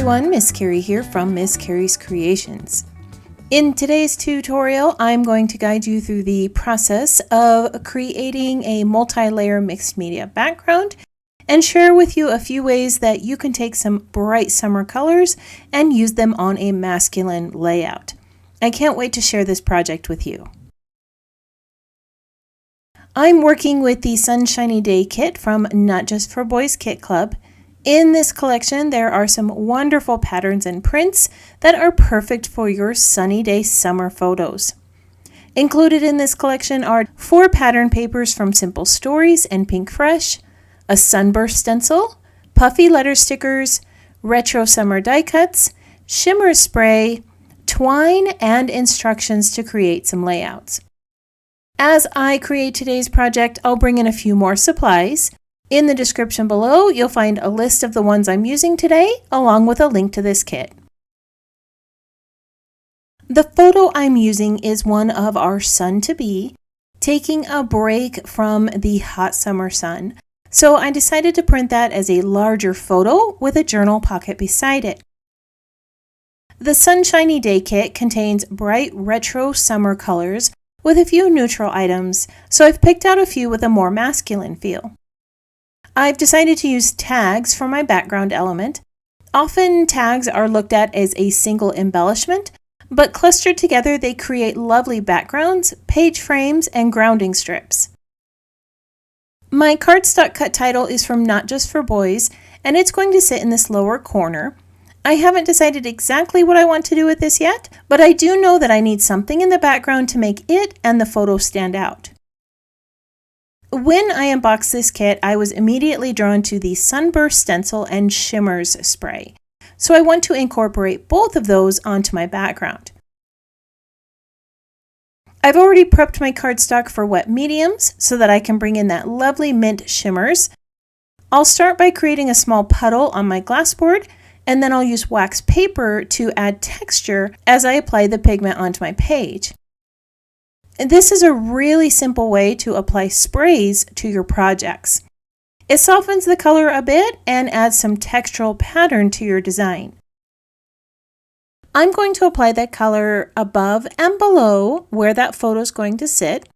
everyone, Miss Carrie here from Miss Carrie's Creations. In today's tutorial, I'm going to guide you through the process of creating a multi-layer mixed media background and share with you a few ways that you can take some bright summer colors and use them on a masculine layout. I can't wait to share this project with you. I'm working with the Sunshiny Day kit from Not Just for Boys Kit Club. In this collection, there are some wonderful patterns and prints that are perfect for your sunny day summer photos. Included in this collection are 4 pattern papers from Simple Stories and Pink Fresh, a Sunburst stencil, puffy letter stickers, retro summer die cuts, Shimmerz spray, twine, and instructions to create some layouts. As I create today's project, I'll bring in a few more supplies. In the description below, you'll find a list of the ones I'm using today, along with a link to this kit. The photo I'm using is one of our sun-to-be, taking a break from the hot summer sun. So I decided to print that as a larger photo with a journal pocket beside it. The Sunshiny Day kit contains bright retro summer colors with a few neutral items, so I've picked out a few with a more masculine feel. I've decided to use tags for my background element. Often tags are looked at as a single embellishment, but clustered together they create lovely backgrounds, page frames, and grounding strips. My cardstock cut title is from Not Just for Boys, and it's going to sit in this lower corner. I haven't decided exactly what I want to do with this yet, but I do know that I need something in the background to make it and the photo stand out. When I unboxed this kit, I was immediately drawn to the Sunburst stencil and Shimmerz spray, so I want to incorporate both of those onto my background. I've already prepped my cardstock for wet mediums so that I can bring in that lovely mint Shimmerz. I'll start by creating a small puddle on my glassboard, and then I'll use wax paper to add texture as I apply the pigment onto my page. This is a really simple way to apply sprays to your projects. It softens the color a bit and adds some textural pattern to your design. I'm going to apply that color above and below where that photo is going to sit.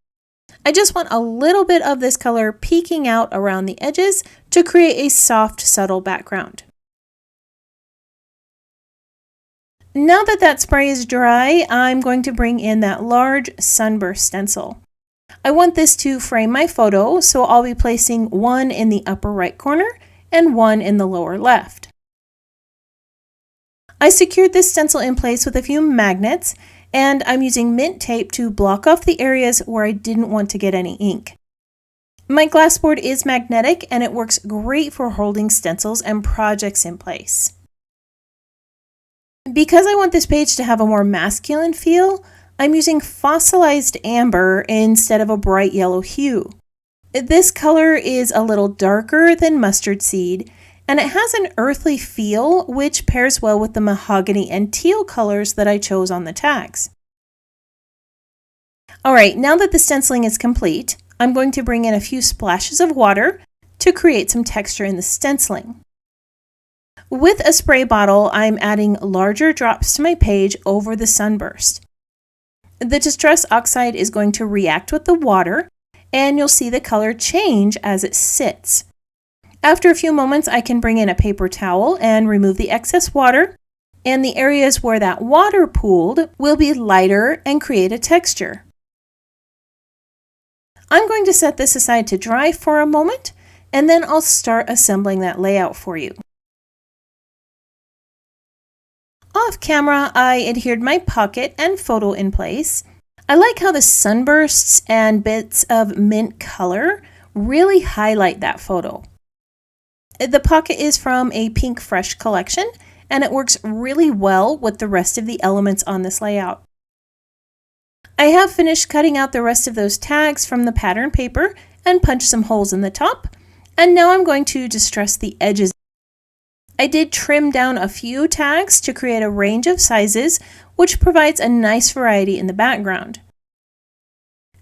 I just want a little bit of this color peeking out around the edges to create a soft, subtle background. Now that that spray is dry, I'm going to bring in that large Sunburst stencil. I want this to frame my photo, so I'll be placing one in the upper right corner and one in the lower left. I secured this stencil in place with a few magnets, and I'm using mint tape to block off the areas where I didn't want to get any ink. My glassboard is magnetic and it works great for holding stencils and projects in place. Because I want this page to have a more masculine feel, I'm using fossilized amber instead of a bright yellow hue. This color is a little darker than mustard seed, and it has an earthly feel which pairs well with the mahogany and teal colors that I chose on the tags. Alright, now that the stenciling is complete, I'm going to bring in a few splashes of water to create some texture in the stenciling. With a spray bottle, I'm adding larger drops to my page over the Sunburst. The Distress Oxide is going to react with the water, and you'll see the color change as it sits. After a few moments, I can bring in a paper towel and remove the excess water, and the areas where that water pooled will be lighter and create a texture. I'm going to set this aside to dry for a moment, and then I'll start assembling that layout for you. Off camera, I adhered my pocket and photo in place. I like how the sunbursts and bits of mint color really highlight that photo. The pocket is from a Pink Fresh collection, and it works really well with the rest of the elements on this layout. I have finished cutting out the rest of those tags from the pattern paper and punched some holes in the top, and now I'm going to distress the edges. I did trim down a few tags to create a range of sizes, which provides a nice variety in the background.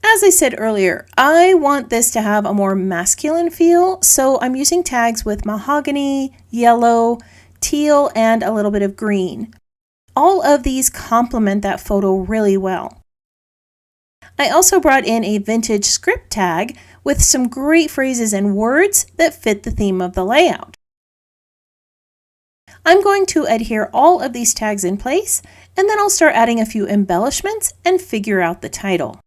As I said earlier, I want this to have a more masculine feel, so I'm using tags with mahogany, yellow, teal, and a little bit of green. All of these complement that photo really well. I also brought in a vintage script tag with some great phrases and words that fit the theme of the layout. I'm going to adhere all of these tags in place, and then I'll start adding a few embellishments and figure out the title.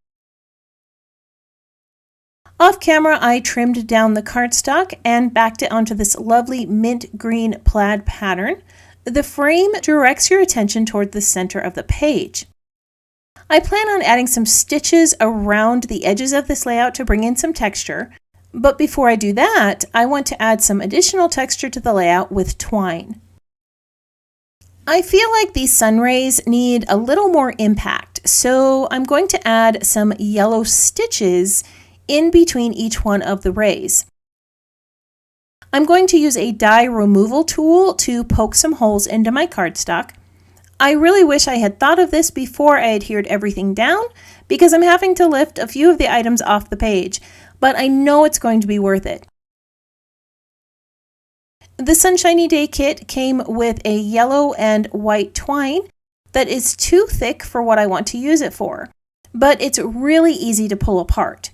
Off camera, I trimmed down the cardstock and backed it onto this lovely mint green plaid pattern. The frame directs your attention toward the center of the page. I plan on adding some stitches around the edges of this layout to bring in some texture, but before I do that, I want to add some additional texture to the layout with twine. I feel like these sun rays need a little more impact, so I'm going to add some yellow stitches in between each one of the rays. I'm going to use a dye removal tool to poke some holes into my cardstock. I really wish I had thought of this before I adhered everything down, because I'm having to lift a few of the items off the page, but I know it's going to be worth it. The Sunshiny Day kit came with a yellow and white twine that is too thick for what I want to use it for, but it's really easy to pull apart.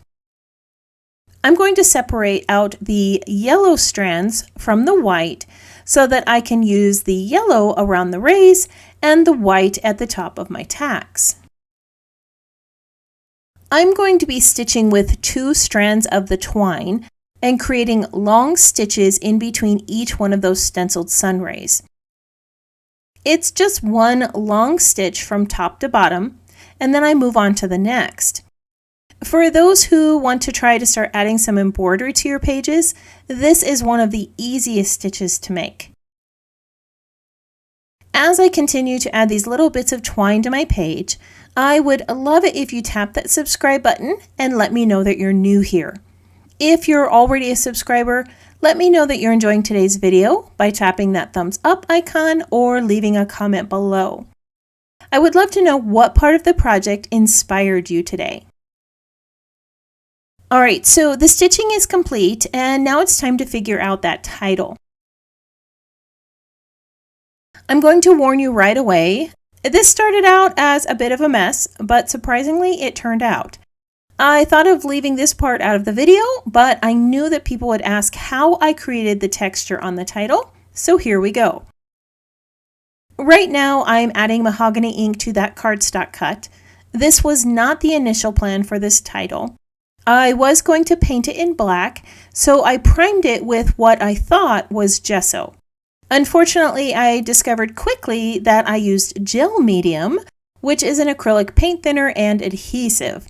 I'm going to separate out the yellow strands from the white so that I can use the yellow around the rays and the white at the top of my tags. I'm going to be stitching with 2 strands of the twine and creating long stitches in between each one of those stenciled sun rays. It's just one long stitch from top to bottom, and then I move on to the next. For those who want to try to start adding some embroidery to your pages, this is one of the easiest stitches to make. As I continue to add these little bits of twine to my page, I would love it if you tap that subscribe button and let me know that you're new here. If you're already a subscriber, let me know that you're enjoying today's video by tapping that thumbs up icon or leaving a comment below. I would love to know what part of the project inspired you today. Alright, so the stitching is complete, and now it's time to figure out that title. I'm going to warn you right away, this started out as a bit of a mess, but surprisingly it turned out. I thought of leaving this part out of the video, but I knew that people would ask how I created the texture on the title, so here we go. Right now I'm adding mahogany ink to that cardstock cut. This was not the initial plan for this title. I was going to paint it in black, so I primed it with what I thought was gesso. Unfortunately, I discovered quickly that I used gel medium, which is an acrylic paint thinner and adhesive.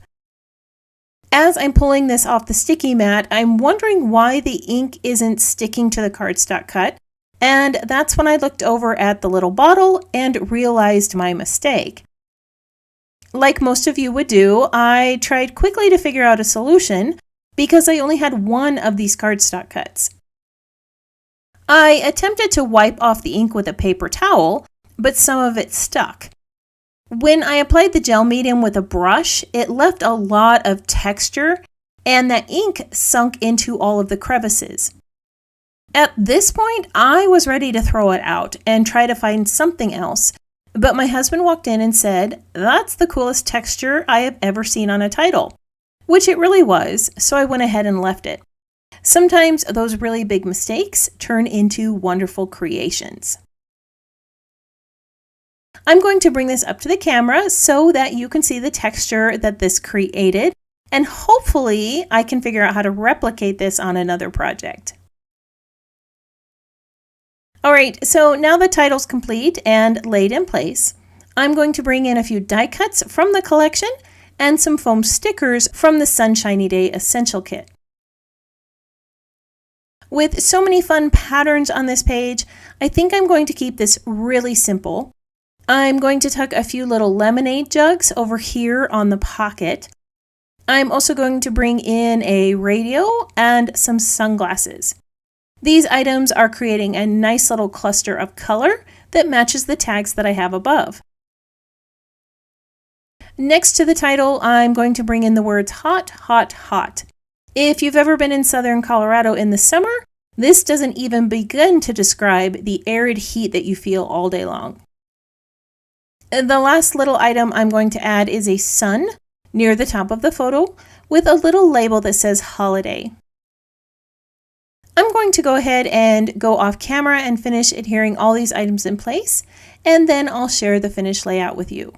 As I'm pulling this off the sticky mat, I'm wondering why the ink isn't sticking to the cardstock cut, and that's when I looked over at the little bottle and realized my mistake. Like most of you would do, I tried quickly to figure out a solution because I only had one of these cardstock cuts. I attempted to wipe off the ink with a paper towel, but some of it stuck. When I applied the gel medium with a brush, it left a lot of texture, and that ink sunk into all of the crevices. At this point, I was ready to throw it out and try to find something else, but my husband walked in and said, "That's the coolest texture I have ever seen on a title," which it really was, so I went ahead and left it. Sometimes those really big mistakes turn into wonderful creations. I'm going to bring this up to the camera so that you can see the texture that this created, and hopefully I can figure out how to replicate this on another project. Alright, so now the title's complete and laid in place. I'm going to bring in a few die cuts from the collection and some foam stickers from the Sunshiny Day Essential Kit. With so many fun patterns on this page, I think I'm going to keep this really simple. I'm going to tuck a few little lemonade jugs over here on the pocket. I'm also going to bring in a radio and some sunglasses. These items are creating a nice little cluster of color that matches the tags that I have above. Next to the title, I'm going to bring in the words hot, hot, hot. If you've ever been in southern Colorado in the summer, This doesn't even begin to describe the arid heat that you feel all day long. The last little item I'm going to add is a sun near the top of the photo with a little label that says holiday. I'm going to go ahead and go off camera and finish adhering all these items in place, and then I'll share the finished layout with you.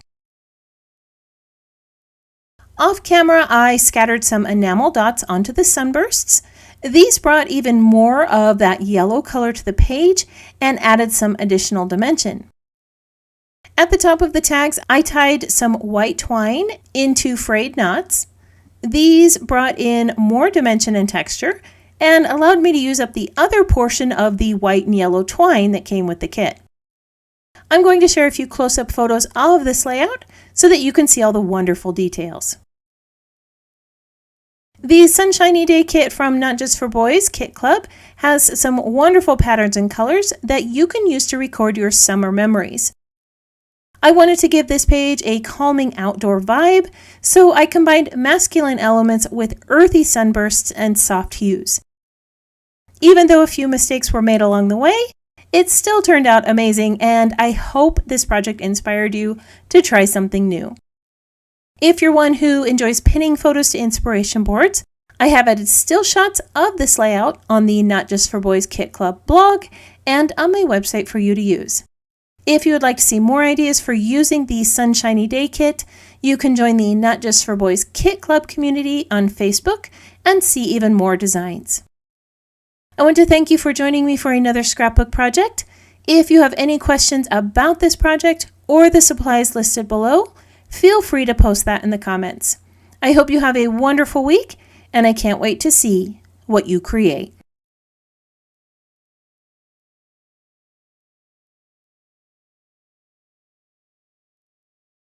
Off camera, I scattered some enamel dots onto the sunbursts. These brought even more of that yellow color to the page and added some additional dimension. At the top of the tags, I tied some white twine into frayed knots. These brought in more dimension and texture and allowed me to use up the other portion of the white and yellow twine that came with the kit. I'm going to share a few close-up photos of this layout so that you can see all the wonderful details. The Sunshiny Day kit from Not Just for Boys Kit Club has some wonderful patterns and colors that you can use to record your summer memories. I wanted to give this page a calming outdoor vibe, so I combined masculine elements with earthy sunbursts and soft hues. Even though a few mistakes were made along the way, it still turned out amazing, and I hope this project inspired you to try something new. If you're one who enjoys pinning photos to inspiration boards, I have added still shots of this layout on the Not Just for Boys Kit Club blog and on my website for you to use. If you would like to see more ideas for using the Sunshiny Day kit, you can join the Not Just for Boys Kit Club community on Facebook and see even more designs. I want to thank you for joining me for another scrapbook project. If you have any questions about this project or the supplies listed below, feel free to post that in the comments. I hope you have a wonderful week, and I can't wait to see what you create.